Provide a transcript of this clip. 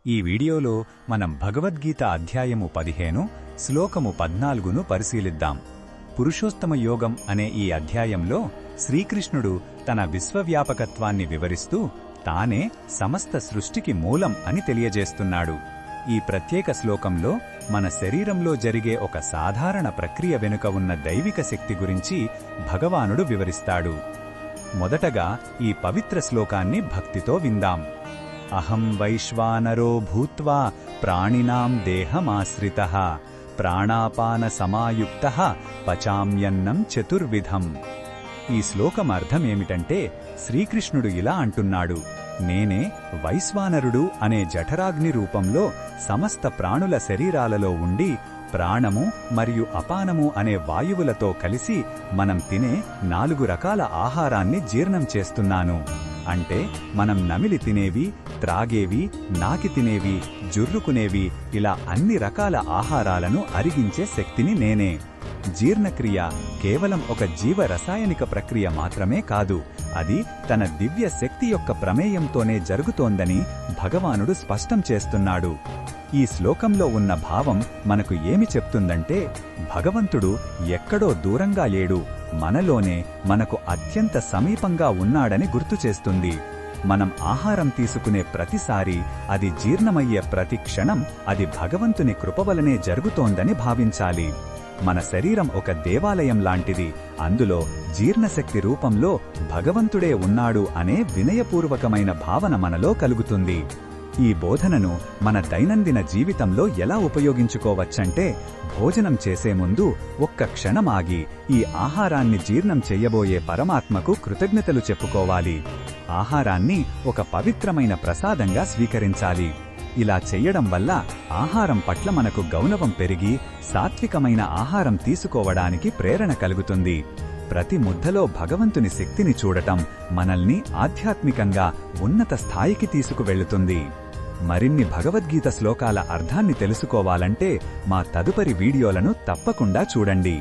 ఈ వీడియోలో మనం భగవద్గీత అధ్యాయము 15 శ్లోకము 14ను పరిశీలిద్దాం. పురుషోత్తమ యోగం అనే ఈ అధ్యాయంలో శ్రీకృష్ణుడు తన విశ్వవ్యాపకత్వాన్ని వివరిస్తూ తానే సమస్త సృష్టికి మూలం అని తెలియజేస్తున్నాడు. ఈ ప్రత్యేక శ్లోకంలో మన శరీరంలో జరిగే ఒక సాధారణ ప్రక్రియ వెనుక ఉన్న దైవిక శక్తి గురించి భగవానుడు వివరిస్తాడు. మొదటగా ఈ పవిత్ర శ్లోకాన్ని భక్తితో విందాం. అహం వైశ్వానరో భూత్వా ప్రాణినాం దేహమాశ్రితః ప్రాణాపాన సమాయుక్తః పచామ్యన్నం చతుర్విధం. ఈ శ్లోకం అర్థమేమిటంటే శ్రీకృష్ణుడు ఇలా అంటున్నాడు, నేనే వైశ్వానరుడు అనే జఠరాగ్ని రూపంలో సమస్త ప్రాణుల శరీరాలలో ఉండి ప్రాణము మరియు అపానము అనే వాయువులతో కలిసి మనం తినే 4 రకాల ఆహారాన్ని జీర్ణం చేస్తున్నాను. అంటే మనం నమిలి తినేవి, త్రాగేవి, నాకి తినేవి, జుర్రుకునేవి, ఇలా అన్ని రకాల ఆహారాలను అరిగించే శక్తిని నేనే. జీర్ణక్రియ కేవలం ఒక జీవరసాయనిక ప్రక్రియ మాత్రమే కాదు, అది తన దివ్య శక్తి యొక్క ప్రమేయంతోనే జరుగుతోందని భగవానుడు స్పష్టం చేస్తున్నాడు. ఈ శ్లోకంలో ఉన్న భావం మనకు ఏమి చెప్తుందంటే, భగవంతుడు ఎక్కడో దూరంగా లేడు, మనలోనే మనకు అత్యంత సమీపంగా ఉన్నాడని గుర్తుచేస్తుంది. మనం ఆహారం తీసుకునే ప్రతిసారి, అది జీర్ణమయ్యే ప్రతి క్షణం అది భగవంతుని కృపవలనే జరుగుతోందని భావించాలి. మన శరీరం ఒక దేవాలయం లాంటిది, అందులో జీర్ణశక్తి రూపంలో భగవంతుడే ఉన్నాడు అనే వినయపూర్వకమైన భావన మనలో కలుగుతుంది. ఈ బోధనను మన దైనందిన జీవితంలో ఎలా ఉపయోగించుకోవచ్చంటే, భోజనం చేసే ముందు ఒక్క క్షణం ఆగి ఈ ఆహారాన్ని జీర్ణం చెయ్యబోయే పరమాత్మకు కృతజ్ఞతలు చెప్పుకోవాలి. ఆహారాన్ని ఒక పవిత్రమైన ప్రసాదంగా స్వీకరించాలి. ఇలా చెయ్యడం వల్ల ఆహారం పట్ల మనకు గౌరవం పెరిగి సాత్వికమైన ఆహారం తీసుకోవడానికి ప్రేరణ కలుగుతుంది. ప్రతి ముద్దలో భగవంతుని శక్తిని చూడటం మనల్ని ఆధ్యాత్మికంగా ఉన్నత స్థాయికి తీసుకువెళ్తుంది. మరిన్ని భగవద్గీత శ్లోకాల అర్థాన్ని తెలుసుకోవాలంటే మా తదుపరి వీడియోలను తప్పకుండా చూడండి.